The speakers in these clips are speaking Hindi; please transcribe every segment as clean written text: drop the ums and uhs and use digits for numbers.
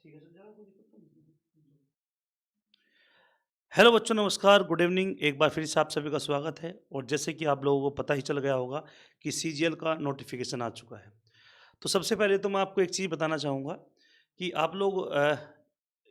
ठीक है, चल जाएगा, कोई दिक्कत तो नहीं है। हेलो बच्चों, नमस्कार, गुड इवनिंग। एक बार फिर से आप सभी का स्वागत है। और जैसे कि आप लोगों को पता ही चल गया होगा कि सीजीएल का नोटिफिकेशन आ चुका है। तो सबसे पहले तो मैं आपको एक चीज़ बताना चाहूँगा कि आप लोग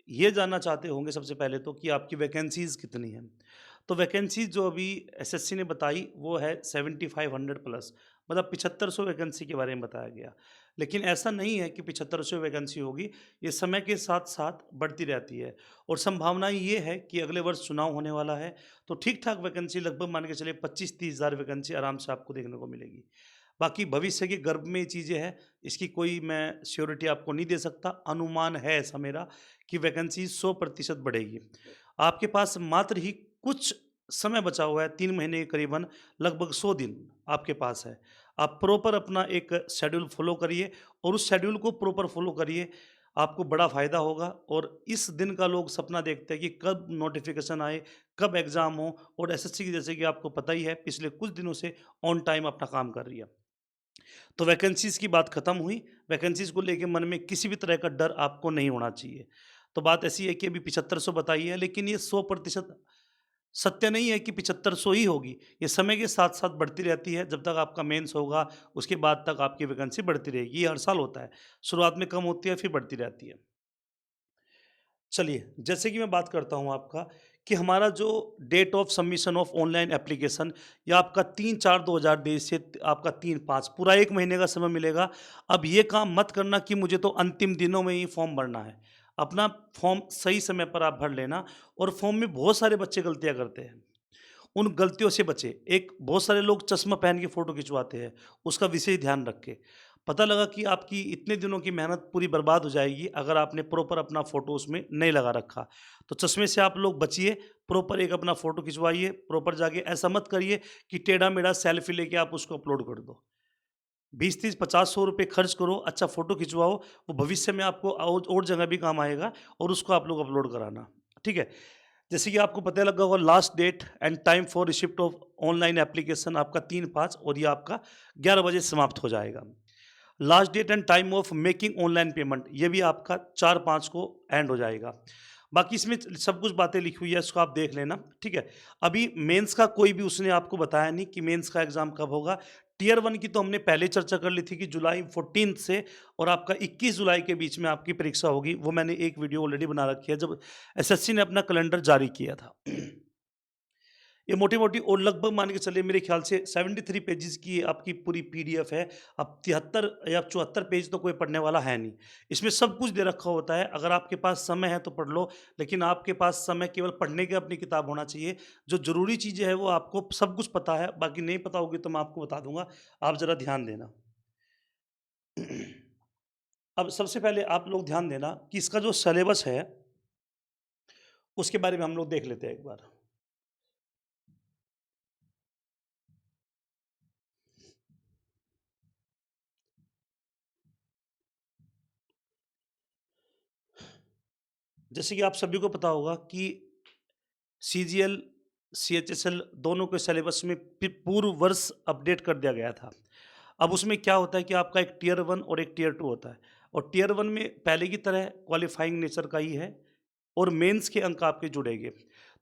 ये जानना चाहते होंगे सबसे पहले तो कि आपकी वैकेंसीज़ कितनी हैं। तो वैकेंसीज़ जो अभी एसएससी ने बताई वो है 7500 प्लस, मतलब 7500 वैकेंसी के बारे में बताया गया। लेकिन ऐसा नहीं है कि 7500 वैकेंसी होगी, ये समय के साथ-साथ बढ़ती रहती है। और संभावना ये है कि अगले वर्ष चुनाव होने वाला है, तो ठीक-ठाक वैकेंसी लगभग मान के चलिए 25-30 हज़ार वैकेंसी आराम से आपको देखने को मिलेगी। बाकी भविष्य के गर्भ में ये चीज़ें हैं, इसकी कोई मैं श्योरिटी आपको नहीं दे सकता। अनुमान है ऐसा मेरा कि वैकेंसी 100% बढ़ेगी। आपके पास मात्र ही कुछ समय बचा हुआ है, 3 महीने के करीबन, लगभग 100 दिन आपके पास है। आप प्रॉपर अपना एक शेड्यूल फ़ॉलो करिए और उस शेड्यूल को प्रॉपर फ़ॉलो करिए, आपको बड़ा फ़ायदा होगा। और इस दिन का लोग सपना देखते हैं कि कब नोटिफ़िकेशन आए, कब एग्ज़ाम हो। और एसएससी की जैसे कि आपको पता ही है, पिछले कुछ दिनों से ऑन टाइम अपना काम कर रही है। तो वैकेंसीज़ की बात खत्म हुई। वैकेंसीज़ को लेके मन में किसी भी तरह का डर आपको नहीं होना चाहिए। तो बात ऐसी है कि अभी 7500 बताई है, लेकिन ये 100% सत्य नहीं है कि 7500 ही होगी। ये समय के साथ-साथ बढ़ती रहती है। जब तक आपका मेंस होगा, उसके बाद तक आपकी वैकेंसी बढ़ती रहेगी। ये हर साल होता है। शुरुआत में कम होती है, फिर बढ़ती रहती है। चलिए, जैसे कि मैं बात करता हूँ आपका कि हमारा जो date of submission of online application, या आपका 3/4/2023 से आपका 3/5 पूरा 1 महीने का समय मिलेगा। अब ये काम मत करना कि मुझे तो अंतिम दिनों में ही फॉर्म भरना है। अपना फॉर्म सही समय पर आप भर लेना। और फॉर्म में बहुत सारे बच्चे गलतियाँ करते हैं। उन गलतियों से बचें। एक बहुत सारे लोग चश्मा पहन के फ़ोटो खिंचवाते हैं, उसका विशेष ध्यान रखें। पता लगा कि आपकी इतने दिनों की मेहनत पूरी बर्बाद हो जाएगी अगर आपने प्रॉपर अपना फ़ोटो उसमें नहीं लगा रखा। तो चश्मे से आप लोग बचिए, प्रॉपर एक अपना फ़ोटो खिंचवाइए, प्रॉपर जाके ऐसा मत करिए कि टेढ़ा-मेढ़ा सेल्फी लेके आप उसको अपलोड कर दो। 20, 30, 50, 100 रुपए खर्च करो, अच्छा फ़ोटो खिंचवाओ, वो भविष्य में आपको और जगह भी काम आएगा। और उसको आप लोग अपलोड कराना, ठीक है? जैसे कि आपको पता लगा होगा, last date and time for receipt of online application आपका 3/5, और ये आपका 11 बजे समाप्त हो जाएगा। Last date and time of making online payment, ये भी आपका 4/5 को एंड हो जाएगा। बाकी इसमें सब कुछ बातें लिखी हुई है, इसको आप देख लेना, ठीक है। अभी मेंस का कोई भी उसने आपको बताया नहीं कि मेंस का एग्जाम कब होगा। टीयर वन की तो हमने पहले चर्चा कर ली थी कि जुलाई 14 से और आपका 21 जुलाई के बीच में आपकी परीक्षा होगी। वो मैंने एक वीडियो ऑलरेडी बना रखी है, जब एसएससी ने अपना कैलेंडर जारी किया था। ये मोटी-मोटी और लगभग मान के चलिए, मेरे ख्याल से 73 पेजेज़ की आपकी पूरी पीडीएफ है। अब 73 या 74 पेज तो कोई पढ़ने वाला है नहीं। इसमें सब कुछ दे रखा होता है। अगर आपके पास समय है तो पढ़ लो, लेकिन आपके पास समय केवल पढ़ने की अपनी किताब होना चाहिए। जो ज़रूरी चीज़ें हैं वो आपको सब कुछ पता है, बाकी नहीं पता होगी तो मैं आपको बता दूँगा, आप ज़रा ध्यान देना। अब सबसे पहले आप लोग ध्यान देना कि इसका जो सिलेबस है, उसके बारे में हम लोग देख लेते हैं एक बार। जैसे कि आप सभी को पता होगा कि सीजीएल, सीएचएसएल दोनों के सिलेबस में पूर्व वर्ष अपडेट कर दिया गया था। अब उसमें क्या होता है कि आपका एक टियर 1 और एक टियर 2 होता है। और टियर 1 में पहले की तरह क्वालिफाइंग नेचर का ही है, और मेंस के अंक आपके जुड़ेंगे।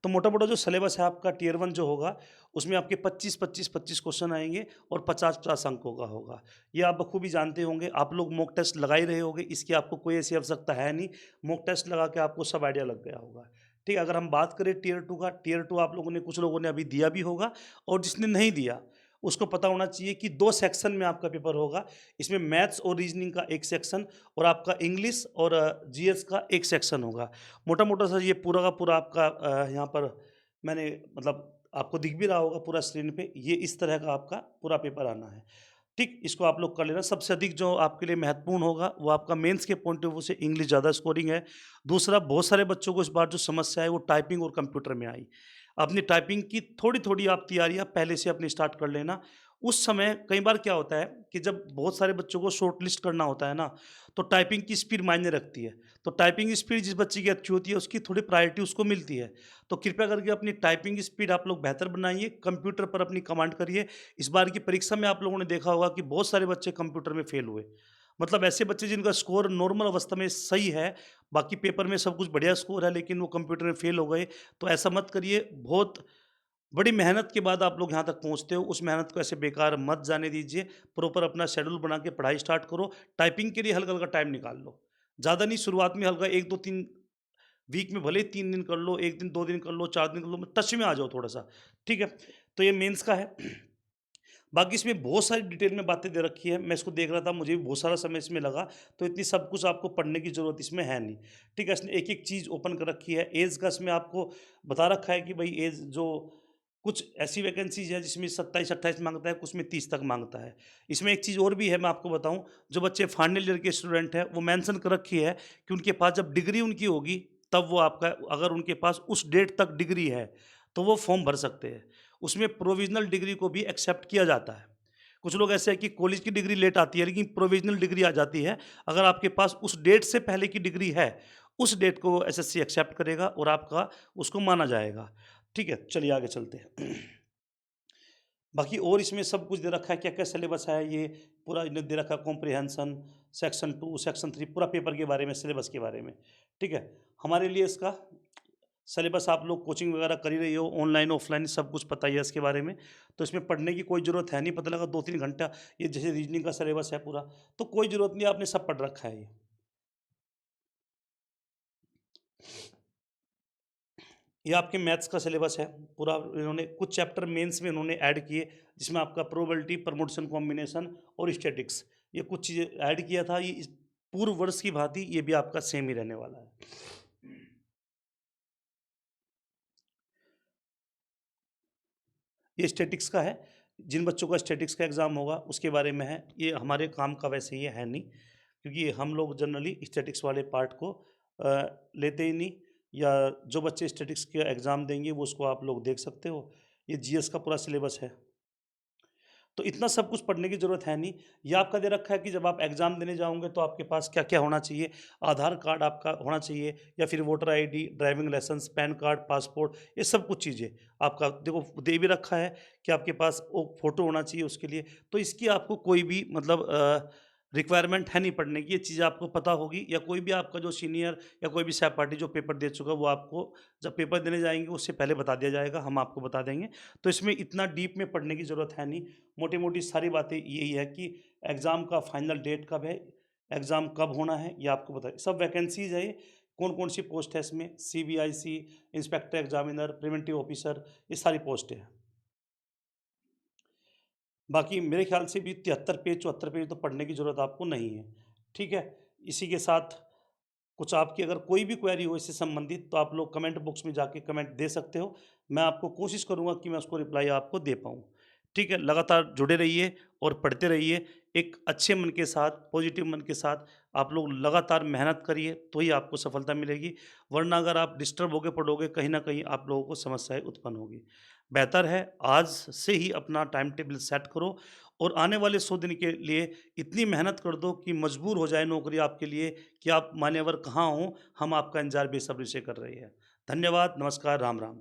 तो मोटा-मोटा जो सिलेबस है आपका टियर 1 जो होगा, उसमें आपके 25-25-25 क्वेश्चन आएँगे और 50-50 अंकों का होगा। ये आप बखूबी जानते होंगे, आप लोग मॉक टेस्ट लगा ही रहे होंगे, इसकी आपको कोई ऐसी आवश्यकता है नहीं। मॉक टेस्ट लगा के आपको सब आइडिया लग गया होगा। ठीक है, अगर हम बात करें टियर 2 का, टियर 2 आप लोगों ने, कुछ लोगों ने अभी दिया भी होगा, और जिसने नहीं दिया, उसको पता होना चाहिए कि 2 सेक्शन में आपका पेपर होगा। इसमें मैथ्स और रीज़निंग का एक सेक्शन, और आपका इंग्लिश और जीएस का एक सेक्शन होगा। मोटा-मोटा सा ये पूरा का पूरा आपका यहाँ पर मैंने, मतलब आपको दिख भी रहा होगा पूरा स्क्रीन पे, ये इस तरह का आपका पूरा पेपर आना है। ठीक, इसको आप लोग कर लेना। सबसे अधिक जो आपके लिए महत्वपूर्ण होगा, वो आपका मेंस के पॉइंट ऑफ व्यू से इंग्लिश ज़्यादा स्कोरिंग है। दूसरा, बहुत सारे बच्चों को इस बार जो समस्या है वो टाइपिंग और कंप्यूटर में आई। अपनी टाइपिंग की थोड़ी-थोड़ी आप तैयारियाँ पहले से अपनी स्टार्ट कर लेना। उस समय कई बार क्या होता है कि जब बहुत सारे बच्चों को शॉर्ट लिस्ट करना होता है ना, तो टाइपिंग की स्पीड मायने रखती है। तो टाइपिंग स्पीड जिस बच्चे की अच्छी होती है, उसकी थोड़ी प्रायोरिटी उसको मिलती है। तो कृपया करके अपनी टाइपिंग स्पीड आप लोग बेहतर बनाइए, कंप्यूटर पर अपनी कमांड करिए। इस बार की परीक्षा में आप लोगों ने देखा होगा कि बहुत सारे बच्चे कंप्यूटर में फेल हुए। मतलब ऐसे बच्चे जिनका स्कोर नॉर्मल अवस्था में सही है, बाकी पेपर में सब कुछ बढ़िया स्कोर है लेकिन वो कंप्यूटर में फेल हो गए, तो ऐसा मत करिए। बहुत बड़ी मेहनत के बाद आप लोग यहाँ तक पहुँचते हो, उस मेहनत को ऐसे बेकार मत जाने दीजिए। प्रॉपर अपना शेड्यूल बना के पढ़ाई स्टार्ट करो। टाइपिंग के लिए हल्का-हल्का टाइम निकाल लो। ज़्यादा नहीं, शुरुआत में हल्का 1, 2, 3 वीक में भले ही 3 दिन कर लो, 1 दिन, 2 दिन कर लो, 4 दिन कर लो, टच में आ जाओ थोड़ा-सा, ठीक है? तो ये मेंस का है। बाकी इसमें बहुत सारी डिटेल में बातें दे रखी है, मैं इसको देख रहा था, मुझे भी बहुत सारा समय इसमें लगा, तो इतनी सब कुछ आपको पढ़ने की ज़रूरत इसमें है नहीं, ठीक है? इसने एक-एक चीज़ ओपन कर रखी है, ऐज का इसमें आपको बता रखा है कि भई ऐज जो कुछ ऐसी वैकेंसीज़ है जिसमें 27-28 माँगता है, कुछ में 30 तक माँगता है। इसमें एक चीज़ और भी है, मैं आपको बताऊँ, जो बच्चे फाइनल ईयर के स्टूडेंट हैं, वो मेंशन कर रखी है कि उनके पास जब डिग्री उनकी होगी, तब वो आपका, अगर उनके पास उस डेट तक डिग्री है, तो वो फॉर्म भर सकते हैं। उसमें प्रोविज़नल डिग्री को भी एक्सेप्ट किया जाता है। कुछ लोग ऐसे हैं कि कॉलेज की डिग्री लेट आती है, लेकिन प्रोविज़नल डिग्री आ जाती है। अगर आपके पास उस डेट से पहले की डिग्री है, उस डेट को एसएससी एक्सेप्ट करेगा और आपका उसको माना जाएगा। ठीक है, चलिए आगे चलते हैं। बाकी और इसमें सब कुछ दे रखा है, क्या-क्या सिलेबस है, ये पूरा इन्हें दे रखा है, कॉम्प्रिहेंशन, सेक्शन 2, सेक्शन 3, पूरा पेपर के बारे में, सिलेबस के बारे में, ठीक है। हमारे लिए इसका सिलेबस, आप लोग कोचिंग वगैरह कर ही रही हो, ऑनलाइन, ऑफलाइन सब कुछ पता ही है इसके बारे में, तो इसमें पढ़ने की कोई ज़रूरत है नहीं। पता लगा 2-3 घंटा, ये जैसे रीजनिंग का सिलेबस है पूरा, तो कोई ज़रूरत नहीं, आपने सब पढ़ रखा है ये। ये आपके मैथ्स का सिलेबस है पूरा। इन्होंने कुछ चैप्टर मेंस में इन्होंने ऐड किए, जिसमें आपका प्रोबेबिलिटी, परमुटेशन, कॉम्बिनेशन और स्टैटिक्स, ये कुछ चीज़ें ऐड किया था। ये इस पूर्व वर्ष की भांति ये भी आपका सेम ही रहने वाला है। ये स्टैटिक्स का है, जिन बच्चों का स्टैटिक्स का एग्ज़ाम होगा उसके बारे में है। ये हमारे काम का वैसे ये है नहीं, क्योंकि हम लोग जनरली स्टैटिक्स वाले पार्ट को लेते ही नहीं, या जो बच्चे स्टैटिक्स का एग्ज़ाम देंगे वो उसको आप लोग देख सकते हो। ये जीएस का पूरा सिलेबस है। तो इतना सब कुछ पढ़ने की ज़रूरत है नहीं। ये आपका दे रखा है कि जब आप एग्ज़ाम देने जाओगे तो आपके पास क्या-क्या होना चाहिए। आधार कार्ड आपका होना चाहिए, या फिर voter ID, driving licence, PAN card, passport, ये सब कुछ चीज़ें आपका देखो दे भी रखा है कि आपके पास वो फ़ोटो होना चाहिए उसके लिए। तो इसकी आपको कोई भी मतलब रिक्वायरमेंट है नहीं पढ़ने की, ये चीज़ आपको पता होगी, या कोई भी आपका जो सीनियर या कोई भी सहपाठी जो पेपर दे चुका है, वो आपको जब पेपर देने जाएँगे उससे पहले बता दिया जाएगा, हम आपको बता देंगे। तो इसमें इतना डीप में पढ़ने की ज़रूरत है नहीं। मोटी-मोटी सारी बातें यही है कि एग्ज़ाम का फाइनल डेट कब है, एग्ज़ाम कब होना है, ये आपको बताइए। सब वैकेंसीज़ है ये, कौन-कौन सी पोस्ट है इसमें, CBIC, inspector examiner, preventive officer, ये सारी पोस्टें हैं। बाकी मेरे ख़्याल से भी 73 पेज, 74 पेज तो पढ़ने की ज़रूरत आपको नहीं है, ठीक है? इसी के साथ कुछ आपकी अगर कोई भी क्वेरी हो इससे संबंधित, तो आप लोग कमेंट बॉक्स में जाके कमेंट दे सकते हो। मैं आपको कोशिश करूँगा कि मैं उसको रिप्लाई आपको दे पाऊँ। ठीक है? लगातार जुड़े रहिए और पढ़ते रहिए। एक अच्छे मन के साथ, पॉज़िटिव मन के साथ आप लोग लगातार मेहनत करिए, तो ही आपको सफलता मिलेगी। वरना अगर आप डिस्टर्ब होके पढ़ोगे, कहीं न कहीं आप लोगों को समस्याएँ उत्पन्न होगी। बेहतर है आज से ही अपना टाइम टेबल सेट करो, और आने वाले 100 दिन के लिए इतनी मेहनत कर दो कि मजबूर हो जाए नौकरी आपके लिए, कि आप मान्यवर कहाँ हो, हम आपका इंतज़ार बेसब्री से कर रहे हैं। धन्यवाद, नमस्कार, राम, राम।